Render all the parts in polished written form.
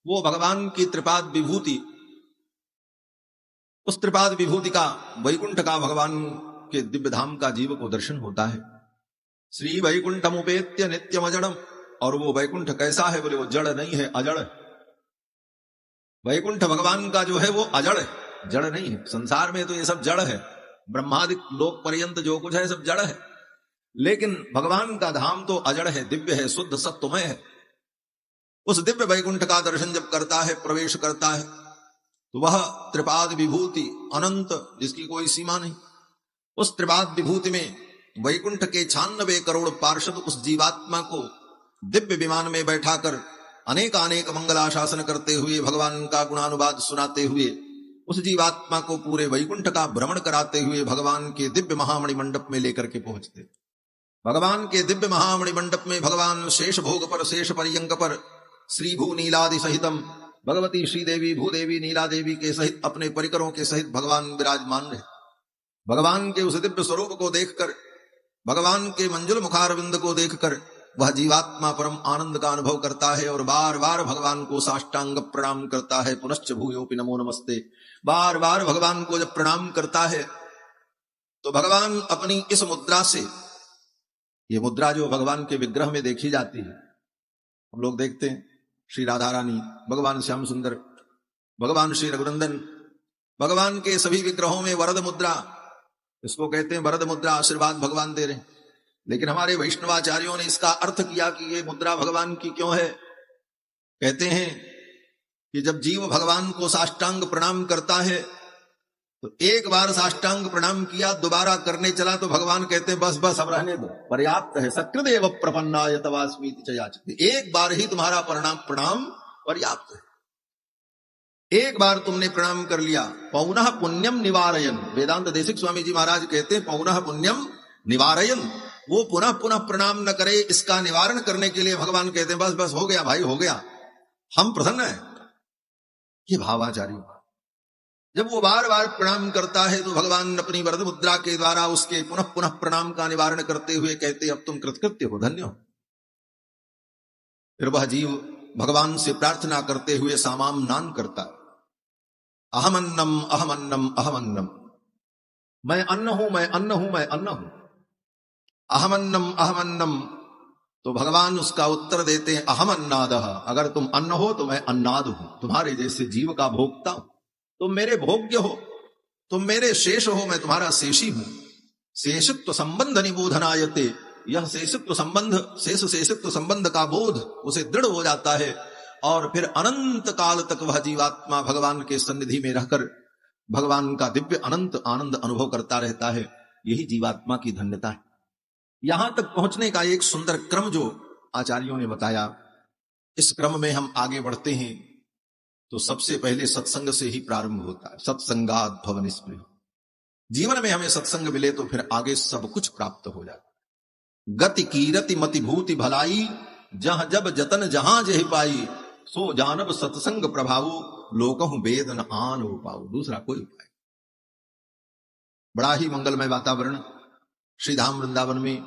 वो भगवान की त्रिपाद विभूति, उस त्रिपाद विभूति का, वैकुंठ का, भगवान के दिव्य धाम का जीव को दर्शन होता है। श्री वैकुंठम उपेत्य नित्यम अजड़म। और वो वैकुंठ कैसा है? बोले वो जड़ नहीं है, अजड़ है। वैकुंठ भगवान का जो है वो अजड़ है, जड़ नहीं है। संसार में तो ये सब जड़ है, ब्रह्मादिक लोक पर्यंत जो कुछ है सब जड़ है, लेकिन भगवान का धाम तो अजड़ है, दिव्य है, शुद्ध सत्वमय है। उस दिव्य वैकुंठ का दर्शन जब करता है, प्रवेश करता है, तो वह त्रिपाद विभूति अनंत, जिसकी कोई सीमा नहीं, उस त्रिपाद विभूति में वैकुंठ के 96 करोड़ पार्षद उस जीवात्मा को दिव्य विमान में बैठाकर अनेक मंगलाशासन करते हुए, भगवान का गुणानुवाद सुनाते हुए, उस जीवात्मा को पूरे वैकुंठ का भ्रमण कराते हुए भगवान के दिव्य महामणि मंडप में लेकर के पहुंचते। भगवान के दिव्य महामणि मंडप में भगवान शेष भोग पर, शेष पर्यंक पर, श्री भू नीलादि सहितम, भगवती श्रीदेवी, भूदेवी, नीला देवी के सहित, अपने परिकरों के सहित भगवान विराजमान रहे। भगवान के उस दिव्य स्वरूप को देखकर, भगवान के मंजुल मुखारविंद को देखकर वह जीवात्मा परम आनंद का अनुभव करता है और बार बार भगवान को साष्टांग प्रणाम करता है। पुनश्च भूयोपि नमो नमस्ते। बार बार भगवान को जब प्रणाम करता है तो भगवान अपनी इस मुद्रा से, ये मुद्रा जो भगवान के विग्रह में देखी जाती है, हम लोग देखते हैं श्री राधा रानी, भगवान श्याम सुंदर, भगवान श्री रघुनंदन, भगवान के सभी विग्रहों में वरद मुद्रा, इसको कहते हैं वरद मुद्रा, आशीर्वाद भगवान दे रहे हैं। लेकिन हमारे वैष्णवाचार्यों ने इसका अर्थ किया कि ये मुद्रा भगवान की क्यों है। कहते हैं कि जब जीव भगवान को साष्टांग प्रणाम करता है तो एक बार साष्टांग प्रणाम किया, दोबारा करने चला तो भगवान कहते हैं बस बस अब रहने दो, पर्याप्त है, सकृदेव प्रपन्नाय तवास्मीति च याचते। एक बार ही तुम्हारा प्रणाम पर्याप्त है, एक बार तुमने प्रणाम कर लिया। पौनः पुण्यम निवारयन, वेदांत देशिक स्वामी जी महाराज कहते हैं पौनः पुण्यम निवारयन, वो पुनः पुनः प्रणाम न करे, इसका निवारण करने के लिए भगवान कहते हैं बस बस हो गया भाई, हो गया, हम प्रसन्न हैं। ये भावाचार्यों का, जब वो बार बार प्रणाम करता है तो भगवान अपनी वरद मुद्रा के द्वारा उसके पुनः पुनः प्रणाम का निवारण करते हुए कहते अब तुम कृतकृत्य हो, धन्य हो। फिर वह जीव भगवान से प्रार्थना करते हुए सामाम नान करता, अहमन्नम अहमन्नम अहमन्नम, मैं अन्न हूं, मैं अन्न हूं, मैं अन्न हूं, अहमन्नम अहमन्नम। तो भगवान उसका उत्तर देते हैं अहमन्नादः, अगर तुम अन्न हो तो मैं अन्नाद हूं, तुम्हारे जैसे जीव का भोक्ता हूं, तुम मेरे भोग्य हो, तुम मेरे शेष हो, मैं तुम्हारा शेषी हूं। शेषित्व संबंध निबोधनायते, यह शेषित्व संबंध, शेष शेषित्व संबंध का बोध उसे दृढ़ हो जाता है और फिर अनंत काल तक वह जीवात्मा भगवान के सन्निधि में रहकर भगवान का दिव्य अनंत आनंद अनुभव करता रहता है। यही जीवात्मा की धन्यता है। यहां तक पहुंचने का एक सुंदर क्रम जो आचार्यों ने बताया, इस क्रम में हम आगे बढ़ते हैं तो सबसे पहले सत्संग से ही प्रारंभ होता है। सत्संगात् भव निस्पृह, जीवन में हमें सत्संग मिले तो फिर आगे सब कुछ प्राप्त हो जाता। गति कीरति मति भूति भलाई, जहां जब जतन जहां जह पाई, सो जानब सत्संग प्रभाव, लोकहु वेद न आन हो पाओ। दूसरा कोई उपाय। बड़ा ही मंगलमय वातावरण श्री धाम वृंदावन में,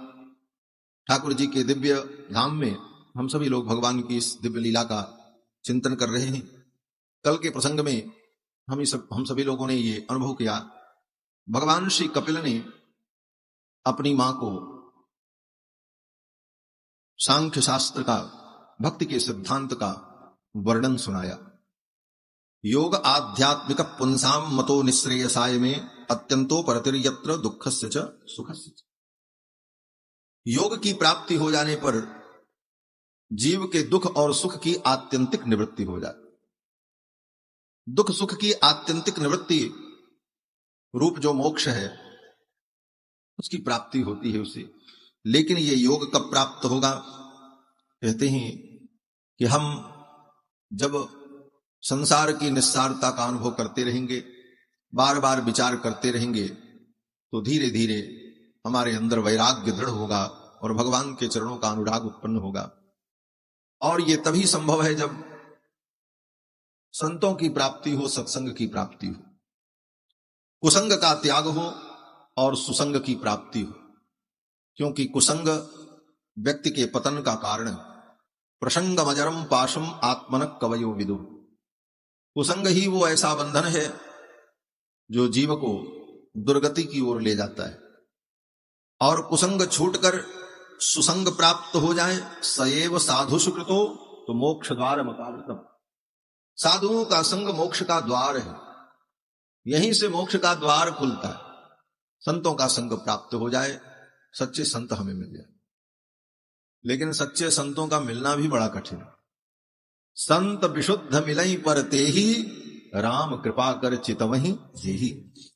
ठाकुर जी के दिव्य धाम में हम सभी लोग भगवान की इस दिव्य लीला का चिंतन कर रहे हैं। कल के प्रसंग में हम सभी लोगों ने ये अनुभव किया, भगवान श्री कपिल ने अपनी मां को सांख्य शास्त्र का, भक्ति के सिद्धांत का वर्णन सुनाया। योग आध्यात्मिक पुंसाम मतो निश्रेयसाय में अत्यंतो परतिर्यत्र दुःखस्य च सुखस्य च। योग की प्राप्ति हो जाने पर जीव के दुख और सुख की आत्यंतिक निवृत्ति हो जाती। दुख सुख की आत्यंतिक निवृत्ति रूप जो मोक्ष है उसकी प्राप्ति होती है उसे। लेकिन ये योग कब प्राप्त होगा? कहते हैं कि हम जब संसार की निस्सारता का अनुभव करते रहेंगे, बार बार विचार करते रहेंगे, तो धीरे धीरे हमारे अंदर वैराग्य दृढ़ होगा और भगवान के चरणों का अनुराग उत्पन्न होगा। और ये तभी संभव है जब संतों की प्राप्ति हो, सत्संग की प्राप्ति हो, कुसंग का त्याग हो और सुसंग की प्राप्ति हो। क्योंकि कुसंग व्यक्ति के पतन का कारण है। प्रसंग मजरम पाशम आत्मन कवयो विदु। कुसंग ही वो ऐसा बंधन है जो जीव को दुर्गति की ओर ले जाता है, और कुसंग छूटकर सुसंग प्राप्त हो जाए, सएव साधु सुकृतो, तो मोक्ष द्वार मकावृतम। साधुओं का संग मोक्ष का द्वार है, यहीं से मोक्ष का द्वार खुलता है। संतों का संग प्राप्त हो जाए, सच्चे संत हमें मिल जाए। लेकिन सच्चे संतों का मिलना भी बड़ा कठिन है। संत विशुद्ध मिलई पर तेहि, राम कृपा कर चितवहि जेहि।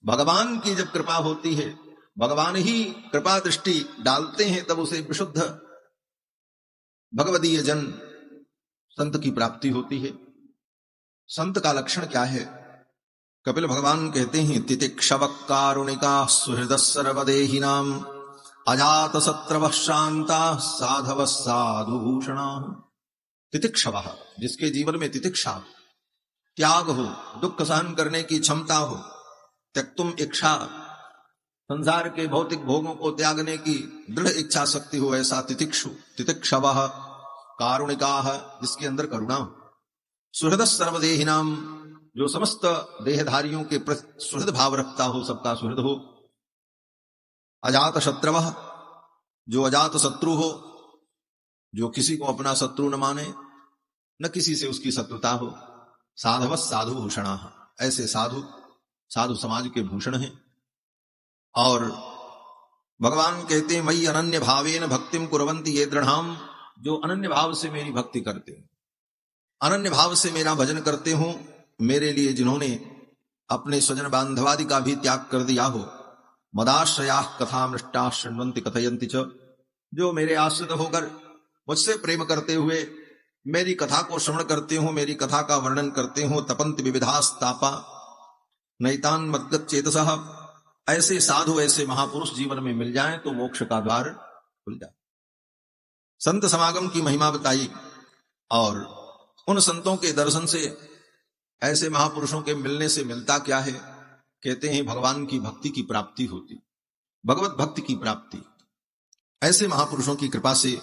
भगवान की जब कृपा होती है, भगवान ही कृपा दृष्टि डालते हैं, तब उसे विशुद्ध भगवदीय जन संत की प्राप्ति होती है। संत का लक्षण क्या है? कपिल भगवान कहते हैं, तितिक्षव कारुणिका सुहृद सर्वदेहिनाम, अजात शत्रवः शांता साधव साधुभूषणा। तितिक्षव, जिसके जीवन में तितिक्षा, त्याग हो, दुख सहन करने की क्षमता हो, त्यक्तुम इच्छा, संसार के भौतिक भोगों को त्यागने की दृढ़ इच्छा शक्ति हो, ऐसा तितिक्षु। तितिक्षव कारुणिका, जिसके अंदर करुणा हो। सुहृद सर्वदेहिनाम, जो समस्त देहधारियों के प्रति सुहृद भाव रखता हो, सबका सुहृद हो। अजात शत्रवः, जो अजात शत्रु हो, जो किसी को अपना शत्रु न माने, न किसी से उसकी शत्रुता हो। साधव साधु भूषणा, ऐसे साधु साधु समाज के भूषण हैं। और भगवान कहते हैं, मयि अनन्य भावेन भक्तिम कुर्वन्ति ये दृढ़ाम, जो अनन्य भाव से मेरी भक्ति करते हैं, अनन्य भाव से मेरा भजन करते हो, मेरे लिए जिन्होंने अपने स्वजन बांधवादि का भी त्याग कर दिया हो। मदाश्रया कथामृष्टा शृण्वन्ति कथयन्ति च, जो मेरे आश्रित होकर मुझसे प्रेम करते हुए मेरी कथा को श्रवण करते हो, मेरी कथा का वर्णन करते हो। तपंति विविधास्तापा नैतान मद्गत चेतसः, ऐसे साधु ऐसे महापुरुष जीवन में मिल जाएं तो मोक्ष का द्वार खुल जाए। संत समागम की महिमा बताई, और उन संतों के दर्शन से, ऐसे महापुरुषों के मिलने से मिलता क्या है? कहते हैं भगवान की भक्ति की प्राप्ति होती, भगवत भक्ति की प्राप्ति। ऐसे महापुरुषों की कृपा से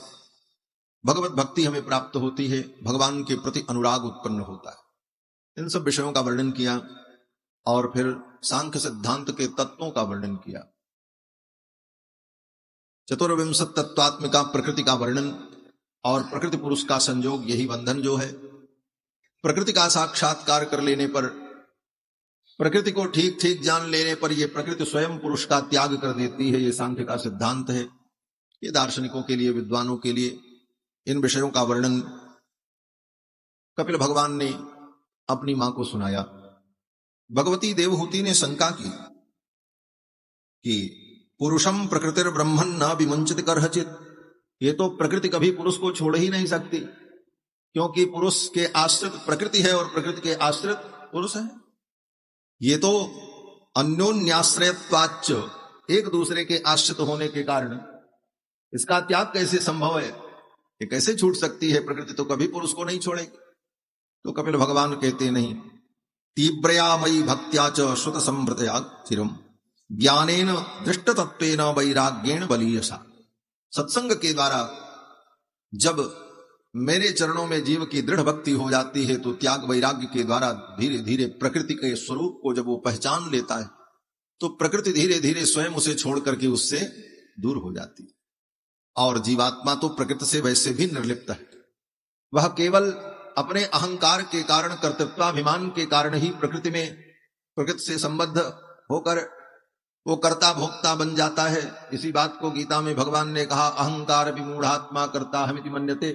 भगवत भक्ति हमें प्राप्त होती है, भगवान के प्रति अनुराग उत्पन्न होता है। इन सब विषयों का वर्णन किया, और फिर सांख्य सिद्धांत के तत्वों का वर्णन किया। चतुर्विंशत तत्वात्मिका प्रकृति का वर्णन, और प्रकृति पुरुष का संयोग, यही बंधन जो है। प्रकृति का साक्षात्कार कर लेने पर, प्रकृति को ठीक ठीक जान लेने पर, यह प्रकृति स्वयं पुरुष का त्याग कर देती है। ये सांख्य का सिद्धांत है। ये दार्शनिकों के लिए, विद्वानों के लिए इन विषयों का वर्णन कपिल भगवान ने अपनी मां को सुनाया। भगवती देवहूति ने शंका की कि पुरुषम प्रकृतिर ब्रह्मन न विमुंचित करहचित, ये तो प्रकृति कभी पुरुष को छोड़ ही नहीं सकती, क्योंकि पुरुष के आश्रित प्रकृति है और प्रकृति के आश्रित पुरुष है। ये तो अन्योन्याश्रयत्वाच्च, एक दूसरे के आश्रित होने के कारण इसका त्याग कैसे संभव है? ये कैसे छूट सकती है? प्रकृति तो कभी पुरुष को नहीं छोड़ेगी। तो कपिल भगवान कहते नहीं, तीव्रया मयि भक्त्या च श्रुत संभृतया चिरम, ज्ञानेन दृष्ट तत्वेन वैराग्येण बलीयसा। सत्संग के द्वारा जब मेरे चरणों में जीव की दृढ़ भक्ति हो जाती है, तो त्याग वैराग्य के द्वारा धीरे धीरे प्रकृति के स्वरूप को जब वो पहचान लेता है, तो प्रकृति धीरे धीरे स्वयं उसे छोड़ करके उससे दूर हो जाती है। और जीवात्मा तो प्रकृति से वैसे भी निर्लिप्त है। वह केवल अपने अहंकार के कारण, कर्तृत्वाभिमान के कारण ही प्रकृति से संबद्ध होकर वो कर्ता भोक्ता बन जाता है। इसी बात को गीता में भगवान ने कहा, अहंकार विमूढ़ात्मा कर्ता हमिति मन्यते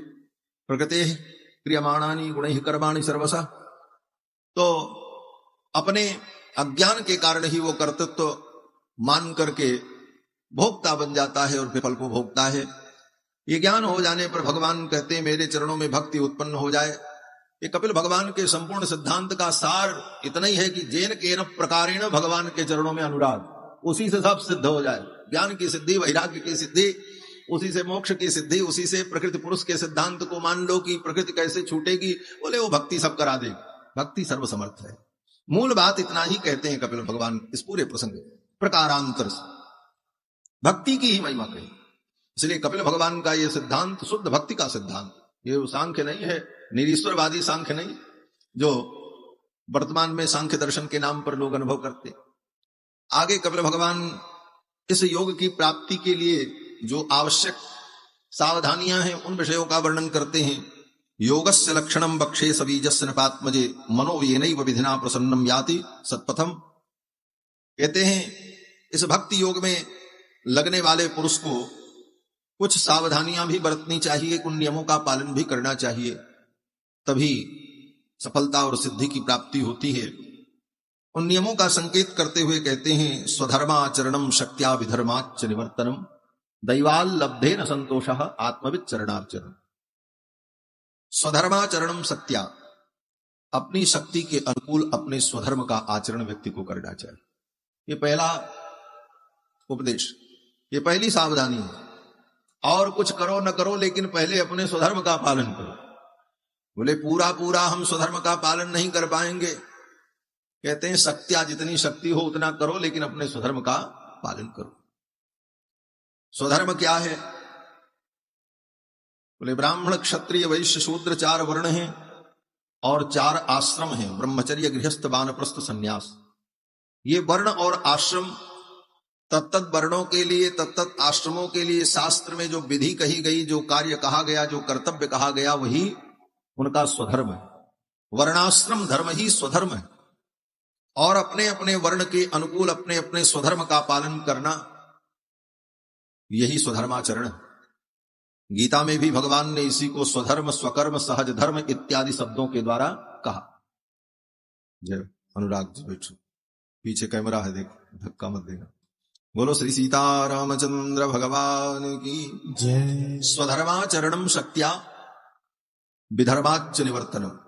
प्रकृते क्रियमाणानि गुणैः कर्माणि सर्वशः। तो अपने अज्ञान के कारण ही वो कर्तृत्व मान करके भोक्ता बन जाता है और फल को भोगता है। ये ज्ञान हो जाने पर भगवान कहते हैं मेरे चरणों में भक्ति उत्पन्न हो जाए। ये कपिल भगवान के संपूर्ण सिद्धांत का सार इतना ही है कि जेन केन प्रकारेण भगवान के चरणों में अनुराग, उसी से सब सिद्ध हो जाए। ज्ञान की सिद्धि, वैराग्य की सिद्धि, उसी से मोक्ष की सिद्धि, उसी से प्रकृति पुरुष के सिद्धांत को मान लो कि प्रकृति कैसे छूटेगी, बोले वो भक्ति सब करा देगी। भक्ति सर्वसमर्थ है। मूल बात इतना ही कहते हैं कपिल भगवान इस पूरे प्रसंग प्रकारांतर से भक्ति की ही महिमा कही। इसलिए कपिल भगवान का यह सिद्धांत शुद्ध भक्ति का सिद्धांत, ये सांख्य नहीं है, निरीश्वरवादी सांख्य नहीं, जो वर्तमान में सांख्य दर्शन के नाम पर लोग अनुभव करते। आगे कपिल भगवान इस योग की प्राप्ति के लिए जो आवश्यक सावधानियां हैं उन विषयों का वर्णन करते हैं। योगस्य लक्षणम बक्षे सबीजस्य नपात्मजे मनो येनैव विधिना प्रसन्नम याति सत्पथम। कहते हैं इस भक्ति योग में लगने वाले पुरुष को कुछ सावधानियां भी बरतनी चाहिए, उन नियमों का पालन भी करना चाहिए, तभी सफलता और सिद्धि की प्राप्ति होती है। उन नियमों का संकेत करते हुए कहते हैं स्वधर्माचरणम शक्त्या विधर्माच निवर्तनम दैवाल लब्धे न संतोष आत्मविद चरणार्चन। स्वधर्माचरणम शक्त्या, अपनी शक्ति के अनुकूल अपने स्वधर्म का आचरण व्यक्ति को करना चाहिए। ये पहला उपदेश, ये पहली सावधानी है। और कुछ करो न करो लेकिन पहले अपने स्वधर्म का पालन करो। बोले पूरा पूरा हम स्वधर्म का पालन नहीं कर पाएंगे, कहते हैं शक्त्या, जितनी शक्ति हो उतना करो लेकिन अपने स्वधर्म का पालन करो। स्वधर्म क्या है? बोले ब्राह्मण क्षत्रिय वैश्य शूद्र 4 वर्ण हैं और 4 आश्रम हैं, ब्रह्मचर्य गृहस्थ वानप्रस्थ संन्यास। ये वर्ण और आश्रम तत्त वर्णों के लिए, तत्त आश्रमों के लिए शास्त्र में जो विधि कही गई, जो कार्य कहा गया, जो कर्तव्य कहा गया, वही उनका स्वधर्म है। वर्णाश्रम धर्म ही स्वधर्म है और अपने अपने वर्ण के अनुकूल अपने अपने स्वधर्म का पालन करना, यही स्वधर्माचरण है। गीता में भी भगवान ने इसी को स्वधर्म, स्वकर्म, सहज धर्म इत्यादि शब्दों के द्वारा कहा। जय अनुराग जी बैठो, पीछे कैमरा है, देख धक्का मत देना। बोलो श्री सीतारामचंद्र भगवान की जय। स्वधर्माचरणम शक्त्या विधर्माच निवर्तनम।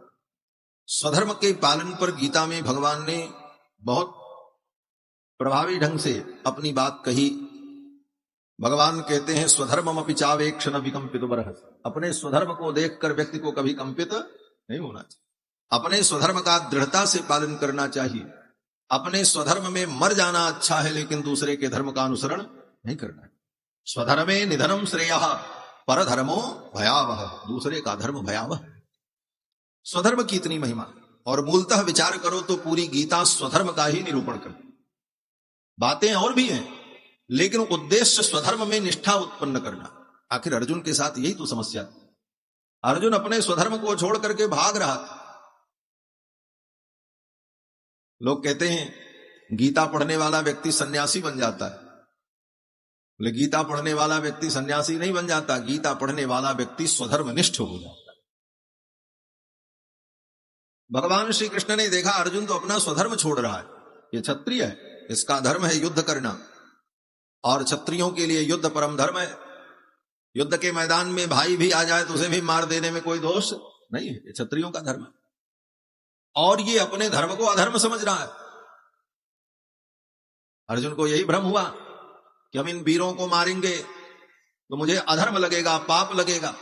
स्वधर्म के पालन पर गीता में भगवान ने बहुत प्रभावी ढंग से अपनी बात कही। भगवान कहते हैं स्वधर्ममपि चावेक्षण विकंपित बरहस्। अपने स्वधर्म को देखकर व्यक्ति को कभी कंपित नहीं होना चाहिए, अपने स्वधर्म का दृढ़ता से पालन करना चाहिए। अपने स्वधर्म में मर जाना अच्छा है लेकिन दूसरे के धर्म का अनुसरण नहीं करना है। स्वधर्मे निधनम श्रेयः परधर्मो भयावह। दूसरे का धर्म भयावह। स्वधर्म की इतनी महिमा, और मूलतः विचार करो तो पूरी गीता स्वधर्म का ही निरूपण करती। बातें और भी हैं लेकिन उद्देश्य स्वधर्म में निष्ठा उत्पन्न करना। आखिर अर्जुन के साथ यही तो समस्या थी। अर्जुन अपने स्वधर्म को छोड़ करके भाग रहा था। लोग कहते हैं गीता पढ़ने वाला व्यक्ति सन्यासी बन जाता है। बोले गीता पढ़ने वाला व्यक्ति सन्यासी नहीं बन जाता, गीता पढ़ने वाला व्यक्ति स्वधर्मनिष्ठ हो जाता है। भगवान श्री कृष्ण ने देखा अर्जुन तो अपना स्वधर्म छोड़ रहा है, ये क्षत्रिय है, इसका धर्म है युद्ध करना, और क्षत्रियों के लिए युद्ध परम धर्म है। युद्ध के मैदान में भाई भी आ जाए तो उसे भी मार देने में कोई दोष नहीं है, ये क्षत्रियों का धर्म है। और ये अपने धर्म को अधर्म समझ रहा है। अर्जुन को यही भ्रम हुआ कि हम इन वीरों को मारेंगे तो मुझे अधर्म लगेगा, पाप लगेगा,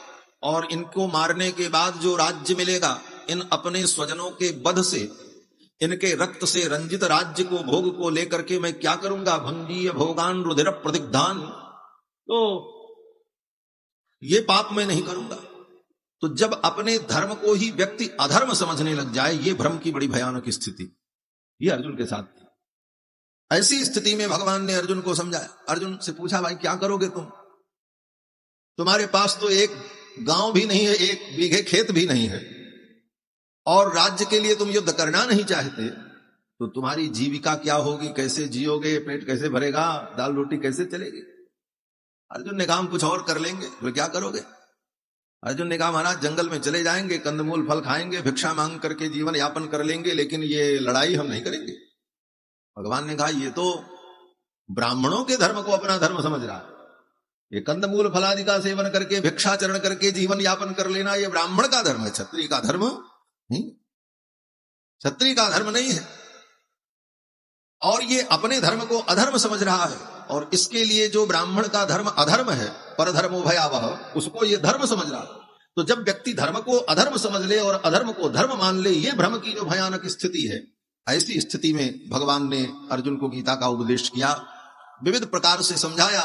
और इनको मारने के बाद जो राज्य मिलेगा, इन अपने स्वजनों के वध से, इनके रक्त से रंजित राज्य को, भोग को लेकर के मैं क्या करूंगा? भंगीय भोगान रुधिर प्रतिग्धान, तो ये पाप मैं नहीं करूंगा। तो जब अपने धर्म को ही व्यक्ति अधर्म समझने लग जाए, ये भ्रम की बड़ी भयानक स्थिति ये अर्जुन के साथ थी। ऐसी स्थिति में भगवान ने अर्जुन को समझाया। अर्जुन से पूछा भाई क्या करोगे तुम? तुम्हारे पास तो एक गांव भी नहीं है, 1 बीघे खेत भी नहीं है, और राज्य के लिए तुम युद्ध करना नहीं चाहते, तो तुम्हारी जीविका क्या होगी? कैसे जियोगे? पेट कैसे भरेगा? दाल रोटी कैसे चलेगी? अर्जुन ने कहा हम कुछ और कर लेंगे। बोले क्या करोगे? अर्जुन ने कहा महाराज जंगल में चले जाएंगे, कंदमूल फल खाएंगे, भिक्षा मांग करके जीवन यापन कर लेंगे, लेकिन ये लड़ाई हम नहीं करेंगे। भगवान ने कहा ये तो ब्राह्मणों के धर्म को अपना धर्म समझ रहा है। ये कंदमूल फलादि का सेवन करके भिक्षाचरण करके जीवन यापन कर लेना ये ब्राह्मण का धर्म है, क्षत्रिय का धर्म नहीं, क्षत्रिय का धर्म नहीं है। और ये अपने धर्म को अधर्म समझ रहा है, और इसके लिए जो ब्राह्मण का धर्म अधर्म है, परधर्मो भयावह, उसको ये धर्म समझ रहा है। तो जब व्यक्ति धर्म को अधर्म समझ ले और अधर्म को धर्म मान ले, ये भ्रम की जो भयानक स्थिति है, ऐसी स्थिति में भगवान ने अर्जुन को गीता का उपदेश किया, विविध प्रकार से समझाया।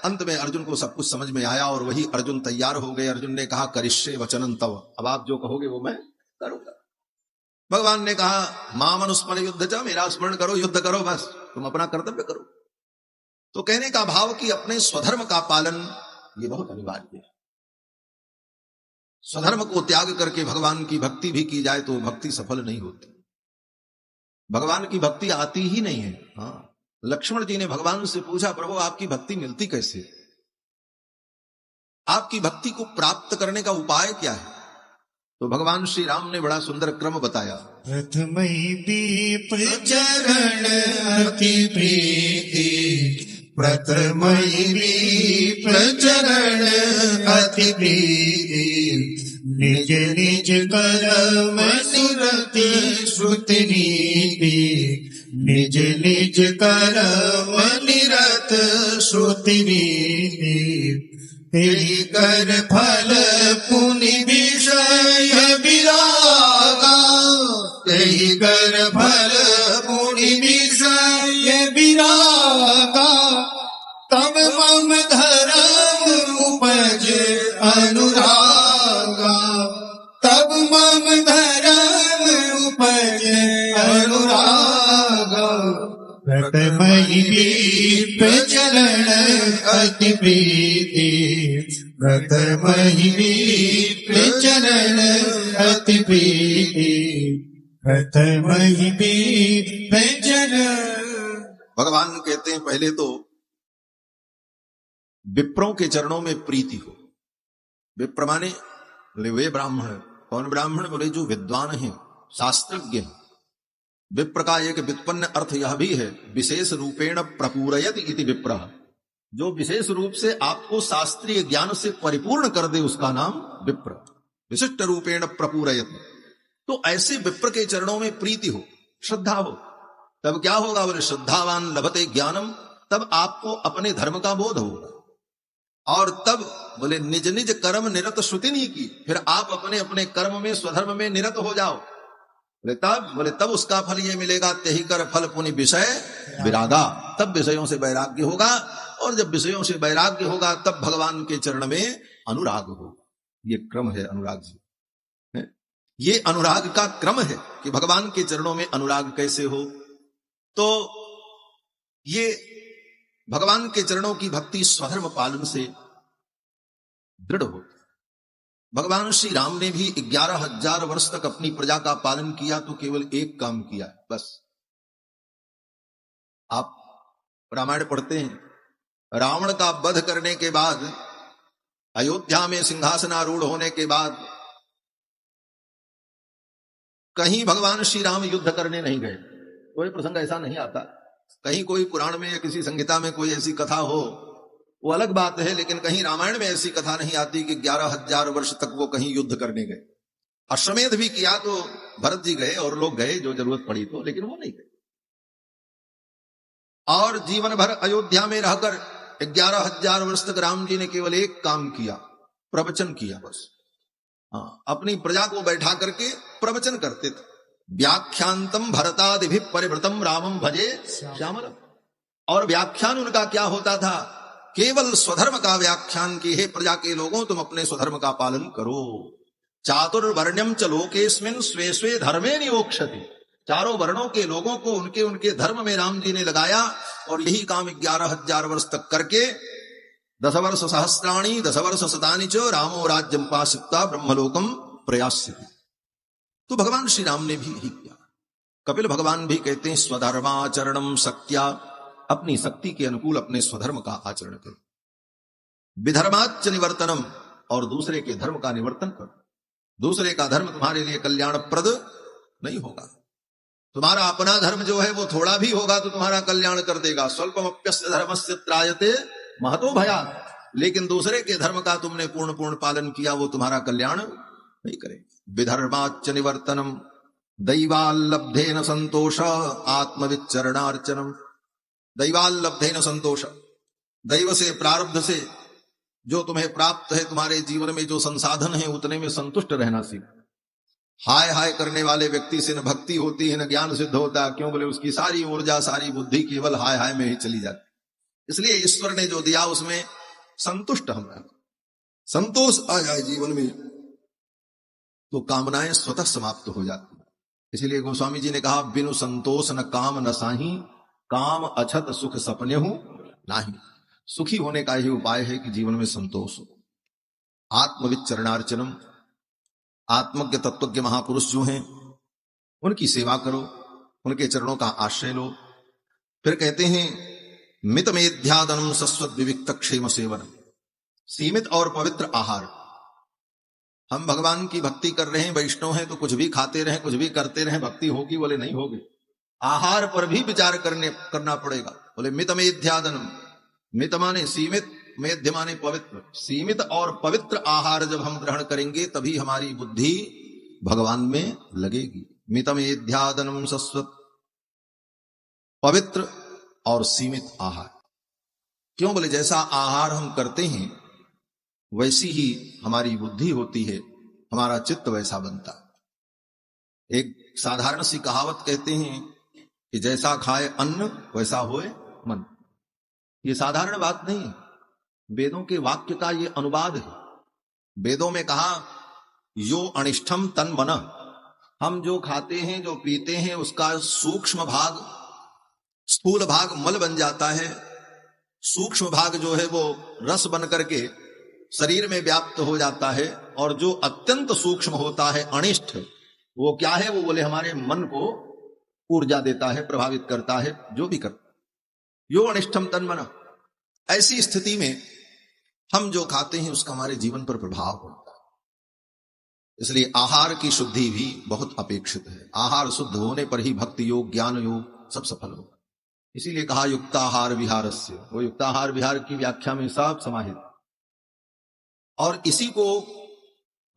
अंत में अर्जुन को सब कुछ समझ में आया और वही अर्जुन तैयार हो गए। अर्जुन ने कहा करिष्ये वचनं तव, अब आप जो कहोगे वो मैं करूंगा। भगवान ने कहा माम अनुस्मर युद्ध च, मेरा स्मरण करो, युद्ध करो, बस तुम अपना कर्तव्य करो। तो कहने का भाव कि अपने स्वधर्म का पालन ये बहुत अनिवार्य है। स्वधर्म को त्याग करके भगवान की भक्ति भी की जाए तो भक्ति सफल नहीं होती, भगवान की भक्ति आती ही नहीं है। हाँ, लक्ष्मण जी ने भगवान से पूछा, प्रभु आपकी भक्ति मिलती कैसे, आपकी भक्ति को प्राप्त करने का उपाय क्या है? तो भगवान श्री राम ने बड़ा सुंदर क्रम बताया। प्रथम दीप चरण अति प्रीति, प्रथम दीप चरण अति प्रीति, निज निज कर्म सुरति श्रुति नीति, निज निज कर्म निरत श्रुति नीति, तेहि कर फल पुनि विषय विरागा, तेहि कर फल पुनि विषय विरागा, तब मम धर्म उपज अनुरागा, तब मम धर्म उपज अनुरागा, प्रथमहि दीप चरण अति प्रीति, प्रथमहि दीप चरण अति प्रीति, प्रथमहि दीप चरण। भगवान कहते हैं पहले तो विप्रों के चरणों में प्रीति हो। विप्र माने वे ब्राह्मण। कौन ब्राह्मण? बोले जो विद्वान हैं, शास्त्रज्ञ हैं। विप्र का एक व्युत्पन्न अर्थ यह भी है, विशेष रूपेण प्रपूरयति इति विप्रः, जो विशेष रूप से आपको शास्त्रीय ज्ञान से परिपूर्ण कर दे उसका नाम विप्र। विशिष्ट रूपेण प्रपूरयति, तो ऐसे विप्र के चरणों में प्रीति हो, श्रद्धा हो, तब क्या होगा? बोले श्रद्धावान लभते ज्ञानम, तब आपको अपने धर्म का बोध होगा। और तब बोले निज निज कर्म निरत श्रुति नहीं की, फिर आप अपने अपने कर्म में स्वधर्म में निरत हो जाओ। बोले तब उसका फल ये मिलेगा, तेहि कर फल पुनि विषय विरागा, तब विषयों से वैराग्य होगा। और जब विषयों से वैराग्य होगा तब भगवान के चरण में अनुराग होगा। ये क्रम है अनुराग जी, ये अनुराग का क्रम है कि भगवान के चरणों में अनुराग कैसे हो। तो ये भगवान के चरणों की भक्ति स्वधर्म पालन से दृढ़ हो। भगवान श्री राम ने भी 11,000 वर्ष तक अपनी प्रजा का पालन किया तो केवल एक काम किया, बस। आप रामायण पढ़ते हैं, रावण का वध करने के बाद, अयोध्या में सिंहासनारूढ़ होने के बाद, कहीं भगवान श्री राम युद्ध करने नहीं गए। कोई प्रसंग ऐसा नहीं आता। कहीं कोई पुराण में या किसी संहिता में कोई ऐसी कथा हो वो अलग बात है, लेकिन कहीं रामायण में ऐसी कथा नहीं आती कि 11,000 वर्ष तक वो कहीं युद्ध करने गए। अश्वमेध भी किया तो भरत जी गए और लोग गए जो जरूरत पड़ी तो, लेकिन वो नहीं गए। और जीवन भर अयोध्या में रहकर 11,000 वर्ष तक राम जी ने केवल एक काम किया, प्रवचन किया, बस। हाँ, अपनी प्रजा को बैठा करके प्रवचन करते थे। व्याख्यांतम भरतादिभि परिवृतम रामम भजे श्यामलम। और व्याख्यान उनका क्या होता था? केवल स्वधर्म का व्याख्यान की, हे प्रजा के लोगों तुम अपने स्वधर्म का पालन करो। चातुर्वर्ण्यम च लोकेस्मिन् स्वे स्वे धर्मे नियोक्ष्यति। चारों वर्णों के लोगों को उनके उनके धर्म में राम जी ने लगाया। और यही काम 11,000 वर्ष तक करके 10 वर्ष सहस्राणि 10 वर्ष शतानि च रामो राज्यम पाश्चित्ता ब्रह्मलोकम प्रयास्यति। तो भगवान श्री राम ने भी यही किया। कपिल भगवान भी कहते हैं स्वधर्माचरणम शक्त्या, अपनी शक्ति के अनुकूल अपने स्वधर्म का आचरण करो। विधर्माच्च निवर्तनम, और दूसरे के धर्म का निवर्तन करो। दूसरे का धर्म तुम्हारे लिए कल्याणप्रद नहीं होगा। तुम्हारा अपना धर्म जो है वो थोड़ा भी होगा तो तुम्हारा कल्याण कर देगा। स्वल्पमप्यस्य धर्मस्य त्रायते महतो भयात्, लेकिन दूसरे के धर्म का तुमने पूर्ण पालन किया वो तुम्हारा कल्याण नहीं करेगा। विधर्माच्च निवर्तनम दैवाल्लब्धेन संतोष आत्मविचरणार्चनम। दैवाल्लब्धेन संतोष, दैव से प्रारब्ध से जो तुम्हें प्राप्त है, तुम्हारे जीवन में जो संसाधन है उतने में संतुष्ट रहना सीख। हाय हाय करने वाले व्यक्ति से न भक्ति होती है न ज्ञान सिद्ध होता। क्यों? बोले उसकी सारी ऊर्जा सारी बुद्धि केवल हाय हाय में ही चली जाती। इसलिए ईश्वर ने जो दिया उसमें संतुष्ट होना, संतोष आ जाए जीवन में तो कामनाएं स्वतः समाप्त हो जाती। इसीलिए गोस्वामी जी ने कहा, बिनु संतोष न काम न साही, काम अछत सुख सपने हूं नाही। सुखी होने का ही उपाय है कि जीवन में संतोष हो। आत्मविद चरणार्चनम, आत्मज्ञ तत्वज्ञ महापुरुष जो हैं उनकी सेवा करो, उनके चरणों का आश्रय लो। फिर कहते हैं मित मेध्यादनम सस्वत विविक्त क्षेम सेवन, सीमित और पवित्र आहार। हम भगवान की भक्ति कर रहे हैं, वैष्णव हैं, तो कुछ भी खाते रहें, कुछ भी करते रहें, भक्ति होगी बोले नहीं होगी। आहार पर भी विचार करना पड़ेगा। बोले मित मेध्यादनम, मित माने सीमित, मेध्य माने पवित्र। सीमित और पवित्र आहार जब हम ग्रहण करेंगे तभी हमारी बुद्धि भगवान में लगेगी। मित मेध्यादनम सस्वत, पवित्र और सीमित आहार। क्यों? बोले जैसा आहार हम करते हैं वैसी ही हमारी बुद्धि होती है, हमारा चित्त वैसा बनता है। एक साधारण सी कहावत कहते हैं कि जैसा खाए अन्न वैसा होए मन। ये साधारण बात नहीं है, वेदों के वाक्य का ये अनुवाद है। वेदों में कहा यो अनिष्ठम तन मन, हम जो खाते हैं जो पीते हैं उसका सूक्ष्म भाग, स्थूल भाग मल बन जाता है, सूक्ष्म भाग जो है वो रस बन करके शरीर में व्याप्त हो जाता है, और जो अत्यंत सूक्ष्म होता है अनिष्ठ, वो क्या है? वो बोले हमारे मन को ऊर्जा देता है, प्रभावित करता है, जो भी करता है। यो अनिष्ठम तन मन। ऐसी स्थिति में हम जो खाते हैं उसका हमारे जीवन पर प्रभाव होता है। इसलिए आहार की शुद्धि भी बहुत अपेक्षित है। आहार शुद्ध होने पर ही भक्ति योग, ज्ञान योग सब सफल होगा। इसीलिए कहा युक्ताहार विहारस्य, वो युक्ताहार विहार की व्याख्या में सब समाहित। और इसी को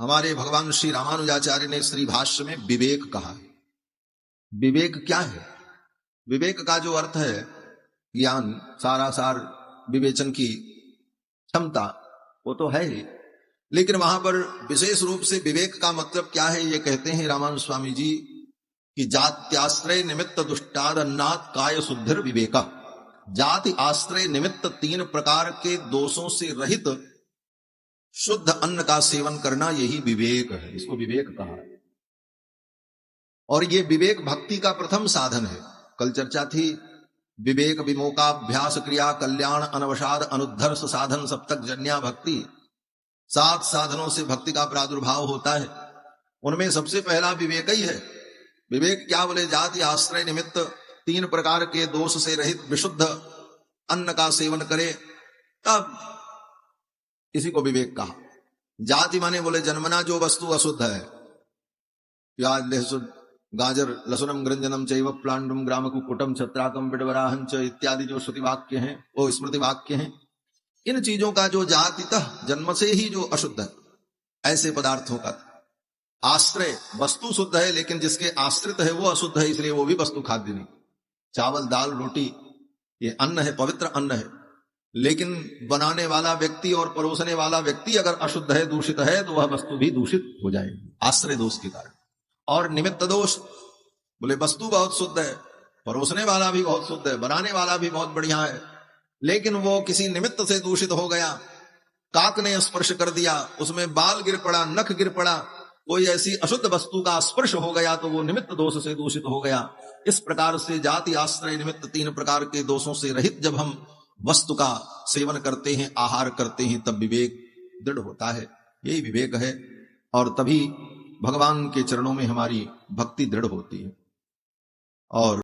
हमारे भगवान श्री रामानुजाचार्य ने श्री भाष्य में विवेक कहा है। विवेक क्या है? विवेक का जो अर्थ है ज्ञान, सारासार विवेचन की क्षमता, वो तो है ही, लेकिन वहां पर विशेष रूप से विवेक का मतलब क्या है ये कहते हैं रामानुज स्वामी जी कि जात्याश्रय निमित्त दुष्टाद अन्नात् काय शुद्धिर विवेका। जाति आश्रय निमित्त 3 प्रकार के दोषों से रहित शुद्ध अन्न का सेवन करना, यही विवेक है। इसको विवेक कहा है। और ये विवेक भक्ति का प्रथम साधन है। कल चर्चा थी विवेक विमोकाभ्यास क्रिया कल्याण अनवसाद अनुद्धर्ष साधन सप्तक जन्या भक्ति। 7 साधनों से भक्ति का प्रादुर्भाव होता है, उनमें सबसे पहला विवेक ही है। विवेक क्या? बोले जाति आश्रय निमित्त 3 प्रकार के दोष से रहित विशुद्ध अन्न का सेवन करे, तब इसी को विवेक कहा। जाति माने बोले जन्मना जो वस्तु अशुद्ध है, प्याज लहसुन गाजर लसुनम ग्रंजनम चैव प्लांडुम ग्राम कुकुटम छत्राकम विडवराहं च इत्यादि जो श्रुति वाक्य हैं, वो स्मृति वाक्य हैं, इन चीजों का जो जातितः जन्म से ही जो अशुद्ध है, ऐसे पदार्थों का आश्रय, वस्तु शुद्ध है लेकिन जिसके आश्रित है वो अशुद्ध है, इसलिए वो भी वस्तु खाद्य नहीं। चावल दाल रोटी ये अन्न है, पवित्र अन्न है, लेकिन बनाने वाला व्यक्ति और परोसने वाला व्यक्ति अगर अशुद्ध है, दूषित है, तो वह वस्तु भी दूषित हो जाएगी आश्रय दोष के कारण। और निमित्त दोष, बोले वस्तु बहुत शुद्ध है, परोसने वाला भी बहुत शुद्ध है, बनाने वाला भी बहुत बढ़िया है, लेकिन वो किसी निमित्त से दूषित हो गया, काक ने स्पर्श कर दिया, उसमें बाल गिर पड़ा, नख गिर पड़ा, कोई ऐसी अशुद्ध वस्तु का स्पर्श हो गया तो वो निमित्त दोष से दूषित हो गया। इस प्रकार से जाति आश्रय निमित्त 3 प्रकार के दोषों से रहित जब हम वस्तु का सेवन करते हैं, आहार करते हैं, तब विवेक दृढ़ होता है। यही विवेक है, और तभी भगवान के चरणों में हमारी भक्ति दृढ़ होती है। और